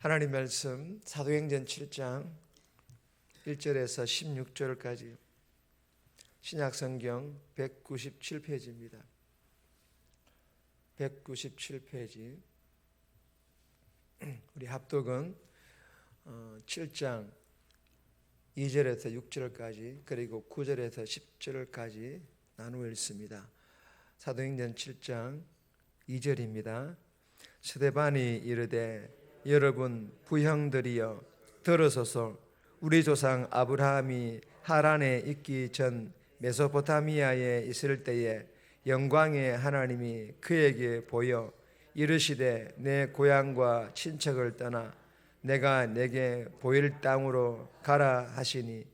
하나님 말씀 사도행전 7장 1절에서 16절까지 신약성경 197페이지입니다. 197페이지. 우리 합독은 7장 2절에서 6절까지 그리고 9절에서 10절까지 나누어 읽습니다. 사도행전 7장 2절입니다. 스데반이 이르되 여러분 부형들이여 들으소서. 우리 조상 아브라함이 하란에 있기 전 메소포타미아에 있을 때에 영광의 하나님이 그에게 보여 이르시되 내 고향과 친척을 떠나 내가 내게 보일 땅으로 가라 하시니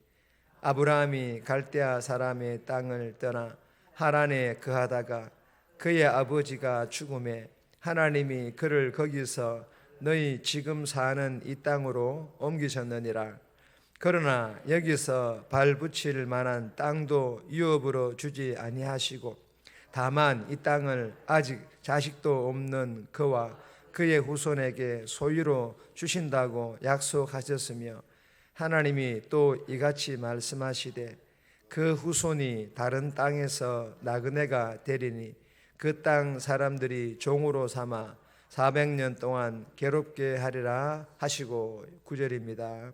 아브라함이 갈대아 사람의 땅을 떠나 하란에 거하다가 그의 아버지가 죽음에 하나님이 그를 거기서 너희 지금 사는 이 땅으로 옮기셨느니라. 그러나 여기서 발붙일 만한 땅도 유업으로 주지 아니하시고 다만 이 땅을 아직 자식도 없는 그와 그의 후손에게 소유로 주신다고 약속하셨으며 하나님이 또 이같이 말씀하시되 그 후손이 다른 땅에서 나그네가 되리니 그 땅 사람들이 종으로 삼아 400년 동안 괴롭게 하리라 하시고 9절입니다.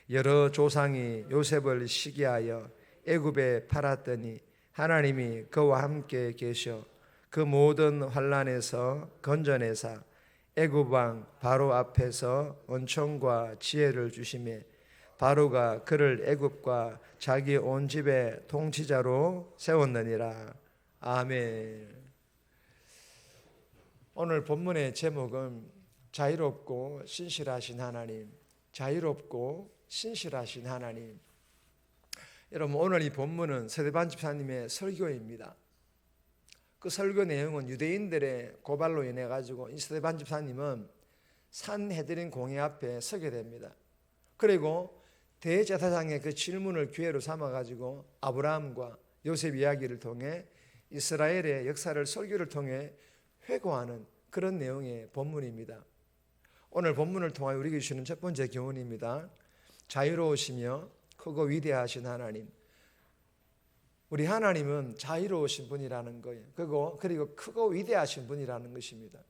여러 조상이 요셉을 시기하여 애굽에 팔았더니 하나님이 그와 함께 계셔 그 모든 환난에서 건져내사 애굽 왕 바로 앞에서 은총과 지혜를 주시매 바로가 그를 애굽과 자기 온 집의 통치자로 세웠느니라. 아멘. 오늘 본문의 제목은 자유롭고 신실하신 하나님, 자유롭고 신실하신 하나님. 여러분, 오늘 이 본문은 스데반 집사님의 설교입니다. 그 설교 내용은 유대인들의 고발로 인해 가지고 이 스데반 집사님은 산헤드린 공회 앞에 서게 됩니다. 그리고 대제사장의 그 질문을 기회로 삼아 가지고 아브라함과 요셉 이야기를 통해 이스라엘의 역사를 설교를 통해 회고하는 그런 내용의 본문입니다. 오늘 본문을 통하여 우리에게 주시는 첫 번째 교훈입니다. 자유로우시며 크고 위대하신 하나님. 우리 하나님은 자유로우신 분이라는 거예요. 그리고 크고 위대하신 분이라는 것입니다.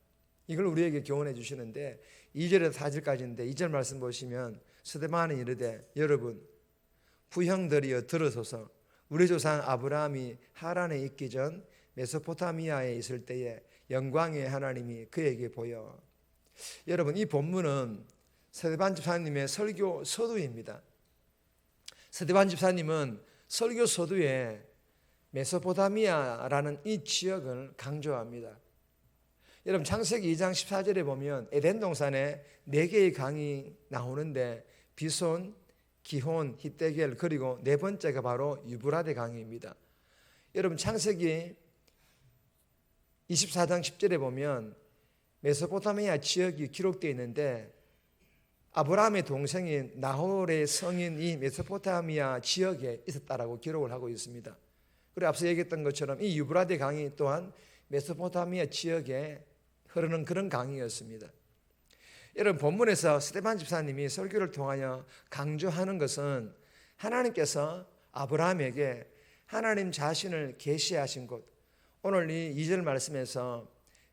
이걸 우리에게 교훈해 주시는데 2절에서 4절까지인데 2절 말씀 보시면 스데반이 이르되 여러분 부형들이여 들으소서. 우리 조상 아브라함이 하란에 있기 전 메소포타미아에 있을 때에 영광의 하나님이 그에게 보여. 여러분, 이 본문은 스데반 집사님의 설교 서두입니다. 스데반 집사님은 설교 서두에 메소포타미아라는 이 지역을 강조합니다. 여러분, 창세기 2장 14절에 보면 에덴 동산에 4개의 강이 나오는데 비손, 기혼, 히데겔 그리고 네 번째가 바로 유브라데 강입니다. 여러분, 창세기 24장 10절에 보면 메소포타미아 지역이 기록되어 있는데 아브라함의 동생인 나홀의 성인 이 메소포타미아 지역에 있었다라고 기록을 하고 있습니다. 그리고 앞서 얘기했던 것처럼 이 유브라데 강이 또한 메소포타미아 지역에 흐르는 그런 강이었습니다. 여러분, 본문에서 스데반 집사님이 설교를 통하여 강조하는 것은 하나님께서 아브라함에게 하나님 자신을 계시하신 곳, 오늘 이 2절 말씀에서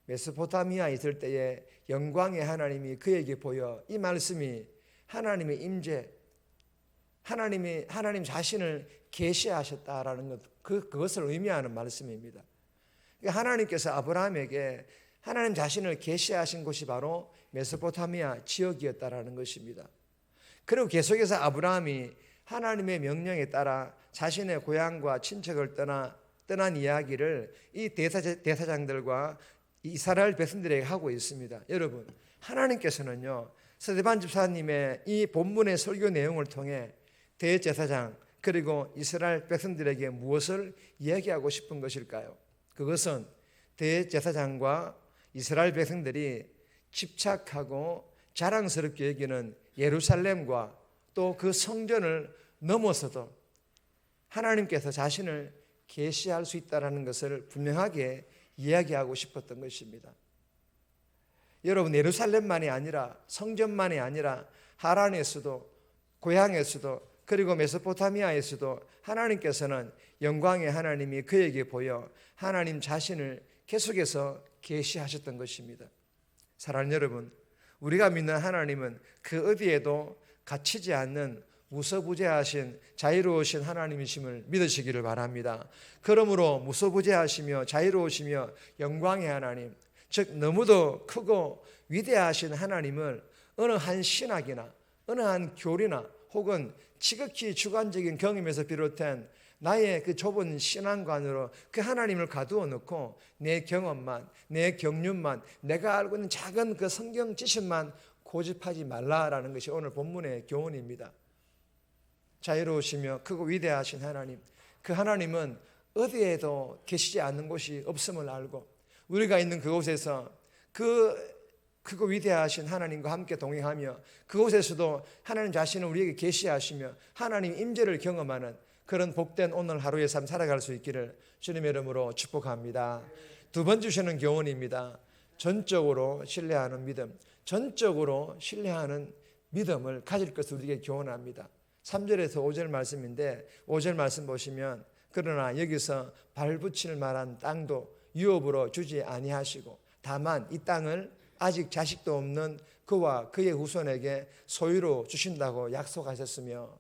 메소포타미아에 있을 때에 영광의 하나님이 그에게 보여, 이 말씀이 하나님의 임재, 하나님 자신을 계시하셨다라는 것, 그것을 의미하는 말씀입니다. 그러니까 하나님께서 아브라함에게 하나님 자신을 계시하신 곳이 바로 메소포타미아 지역이었다라는 것입니다. 그리고 계속해서 아브라함이 하나님의 명령에 따라 자신의 고향과 친척을 떠난 이야기를 이 대사장들과 이스라엘 백성들에게 하고 있습니다. 여러분, 하나님께서는요 스데반 집사님의 이 본문의 설교 내용을 통해 대제사장 그리고 이스라엘 백성들에게 무엇을 이야기하고 싶은 것일까요? 그것은 대제사장과 이스라엘 백성들이 집착하고 자랑스럽게 여기는 예루살렘과 또 그 성전을 넘어서도 하나님께서 자신을 계시할 수 있다는 것을 분명하게 이야기하고 싶었던 것입니다. 여러분, 예루살렘만이 아니라, 성전만이 아니라 하란에서도, 고향에서도, 그리고 메소포타미아에서도 하나님께서는 영광의 하나님이 그에게 보여 하나님 자신을 계속해서 계시하셨던 것입니다. 사랑하는 여러분, 우리가 믿는 하나님은 그 어디에도 갇히지 않는 무소부재하신 자유로우신 하나님이심을 믿으시기를 바랍니다. 그러므로 무소부재하시며 자유로우시며 영광의 하나님, 즉 너무도 크고 위대하신 하나님을 어느 한 신학이나 어느 한 교리나 혹은 지극히 주관적인 경험에서 비롯된 나의 그 좁은 신앙관으로 그 하나님을 가두어 놓고 내 경험만, 내 경륜만, 내가 알고 있는 작은 그 성경 지식만 고집하지 말라라는 것이 오늘 본문의 교훈입니다. 자유로우시며 크고 위대하신 하나님, 그 하나님은 어디에도 계시지 않는 곳이 없음을 알고 우리가 있는 그곳에서 그 크고 위대하신 하나님과 함께 동행하며 그곳에서도 하나님 자신을 우리에게 계시하시며 하나님 임재를 경험하는 그런 복된 오늘 하루의 삶 살아갈 수 있기를 주님의 이름으로 축복합니다. 두 번 주시는 교훈입니다. 전적으로 신뢰하는 믿음, 전적으로 신뢰하는 믿음을 가질 것을 우리에게 교훈합니다. 3절에서 5절 말씀인데 5절 말씀 보시면 그러나 여기서 발붙일 만한 땅도 유업으로 주지 아니하시고 다만 이 땅을 아직 자식도 없는 그와 그의 후손에게 소유로 주신다고 약속하셨으며,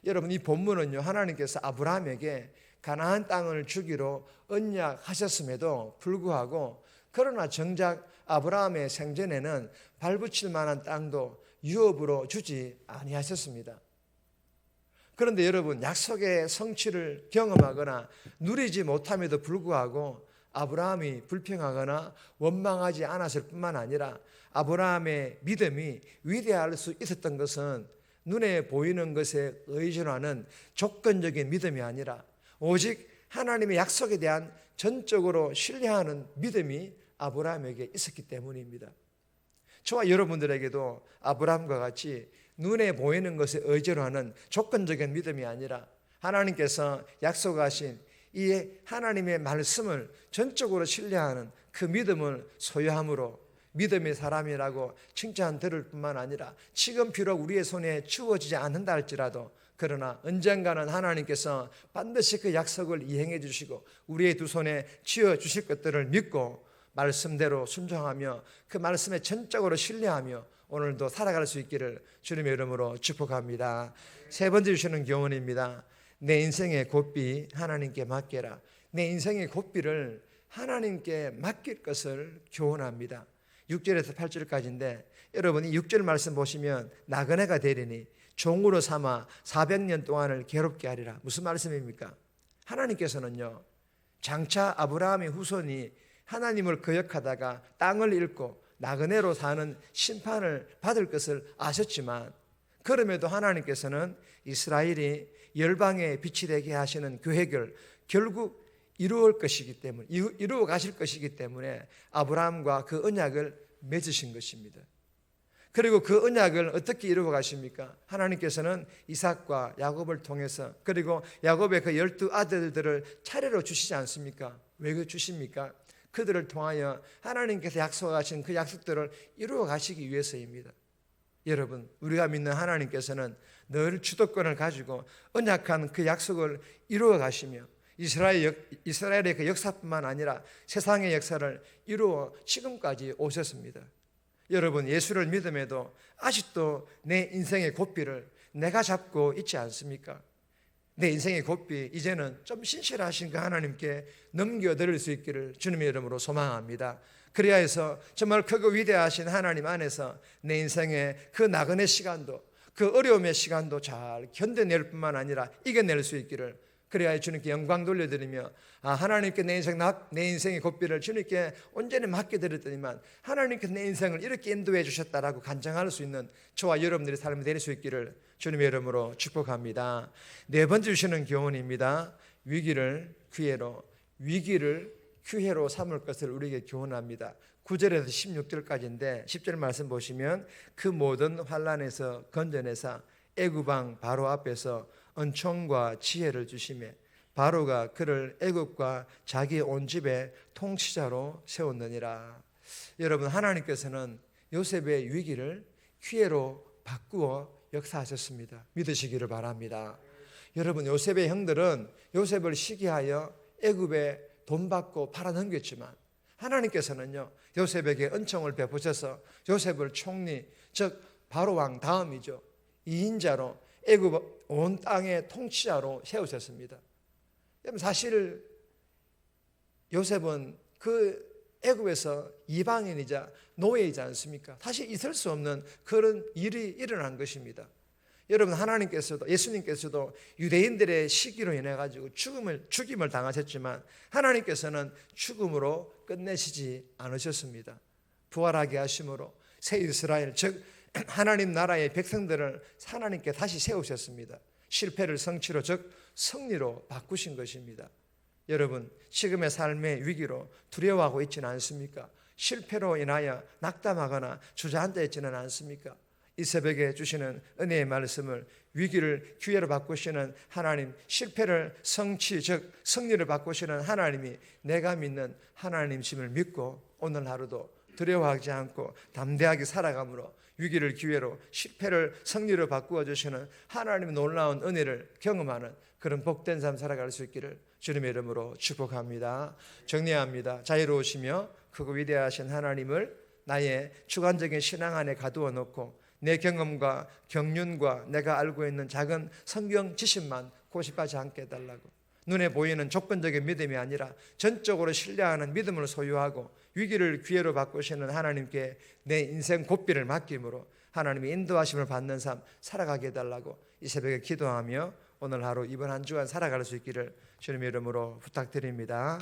여러분 이 본문은요, 하나님께서 아브라함에게 가나안 땅을 주기로 언약하셨음에도 불구하고 그러나 정작 아브라함의 생전에는 발붙일 만한 땅도 유업으로 주지 아니하셨습니다. 그런데 여러분, 약속의 성취를 경험하거나 누리지 못함에도 불구하고 아브라함이 불평하거나 원망하지 않았을 뿐만 아니라 아브라함의 믿음이 위대할 수 있었던 것은 눈에 보이는 것에 의존하는 조건적인 믿음이 아니라 오직 하나님의 약속에 대한 전적으로 신뢰하는 믿음이 아브라함에게 있었기 때문입니다. 저와 여러분들에게도 아브라함과 같이 눈에 보이는 것에 의존하는 조건적인 믿음이 아니라 하나님께서 약속하신 이 하나님의 말씀을 전적으로 신뢰하는 그 믿음을 소유함으로 믿음의 사람이라고 칭찬 들을 뿐만 아니라 지금 비록 우리의 손에 주어지지 않는다 할지라도 그러나 언젠가는 하나님께서 반드시 그 약속을 이행해 주시고 우리의 두 손에 쥐어 주실 것들을 믿고 말씀대로 순종하며 그 말씀에 전적으로 신뢰하며 오늘도 살아갈 수 있기를 주님의 이름으로 축복합니다. 세 번째 주시는 교훈입니다. 내 인생의 고삐 하나님께 맡겨라. 내 인생의 고삐를 하나님께 맡길 것을 교훈합니다. 6절에서 8절까지인데 여러분이 6절 말씀 보시면 나그네가 되리니 종으로 삼아 400년 동안을 괴롭게 하리라. 무슨 말씀입니까? 하나님께서는요, 장차 아브라함의 후손이 하나님을 거역하다가 땅을 잃고 나그네로 사는 심판을 받을 것을 아셨지만 그럼에도 하나님께서는 이스라엘이 열방의 빛이 되게 하시는 계획을 결국 이루어 가실 것이기 때문에 아브라함과 그 언약을 맺으신 것입니다. 그리고 그 언약을 어떻게 이루어 가십니까? 하나님께서는 이삭과 야곱을 통해서 그리고 야곱의 그 12아들들을 차례로 주시지 않습니까? 왜 주십니까? 그들을 통하여 하나님께서 약속하신 그 약속들을 이루어 가시기 위해서입니다. 여러분, 우리가 믿는 하나님께서는 늘 주도권을 가지고 언약한 그 약속을 이루어 가시며 이스라엘의 그 역사뿐만 아니라 세상의 역사를 이루어 지금까지 오셨습니다. 여러분, 예수를 믿음에도 아직도 내 인생의 고삐를 내가 잡고 있지 않습니까? 내 인생의 고삐 이제는 좀 신실하신 그 하나님께 넘겨드릴 수 있기를 주님의 이름으로 소망합니다. 그래야 해서 정말 크고 위대하신 하나님 안에서 내 인생의 그 나그네 시간도 그 어려움의 시간도 잘 견뎌낼 뿐만 아니라 이겨낼 수 있기를, 그래야 주님께 영광 돌려드리며 하나님께 내 인생의 고삐를 주님께 온전히 맡겨드렸더니만 하나님께 내 인생을 이렇게 인도해 주셨다라고 간증할 수 있는 저와 여러분들의 삶이 될 수 있기를 주님의 이름으로 축복합니다. 네 번째 주시는 교훈입니다. 위기를 기회로 삼을 것을 우리에게 교훈합니다. 9절에서 16절까지인데 10절 말씀 보시면 그 모든 환난에서 건져내사 애굽왕 바로 앞에서 은총과 지혜를 주시매 바로가 그를 애굽과 자기 온 집의 통치자로 세웠느니라. 여러분, 하나님께서는 요셉의 위기를 기회로 바꾸어 역사하셨습니다. 믿으시기를 바랍니다. 여러분, 요셉의 형들은 요셉을 시기하여 애굽에 돈 받고 팔아넘겼지만 하나님께서는요, 요셉에게 은총을 베푸셔서 요셉을 총리, 즉 바로 왕 다음이죠, 2인자로 애굽 온 땅의 통치자로 세우셨습니다. 사실 요셉은 그 애굽에서 이방인이자 노예이지 않습니까? 사실 있을 수 없는 그런 일이 일어난 것입니다. 여러분, 하나님께서도, 예수님께서도 유대인들의 시기로 인해 가지고 죽임을 당하셨지만 하나님께서는 죽음으로 끝내시지 않으셨습니다. 부활하게 하심으로 새 이스라엘, 즉 하나님 나라의 백성들을 하나님께 다시 세우셨습니다. 실패를 성취로, 즉 승리로 바꾸신 것입니다. 여러분, 지금의 삶의 위기로 두려워하고 있지는 않습니까? 실패로 인하여 낙담하거나 주저앉아 있지는 않습니까? 이 새벽에 주시는 은혜의 말씀을, 위기를 기회로 바꾸시는 하나님, 실패를 성취, 즉 승리를 바꾸시는 하나님이 내가 믿는 하나님이심을 믿고 오늘 하루도 두려워하지 않고 담대하게 살아감으로 위기를 기회로, 실패를 승리로 바꾸어 주시는 하나님의 놀라운 은혜를 경험하는 그런 복된 삶 살아갈 수 있기를 주님의 이름으로 축복합니다. 정리합니다. 자유로우시며 크고 위대하신 하나님을 나의 주관적인 신앙 안에 가두어 놓고 내 경험과 경륜과 내가 알고 있는 작은 성경 지식만 고집하지 않게 해달라고, 눈에 보이는 조건적인 믿음이 아니라 전적으로 신뢰하는 믿음을 소유하고 위기를 기회로 바꾸시는 하나님께 내 인생 고삐를 맡김으로 하나님의 인도하심을 받는 삶 살아가게 해달라고 이 새벽에 기도하며 오늘 하루, 이번 한 주간 살아갈 수 있기를 주님의 이름으로 부탁드립니다.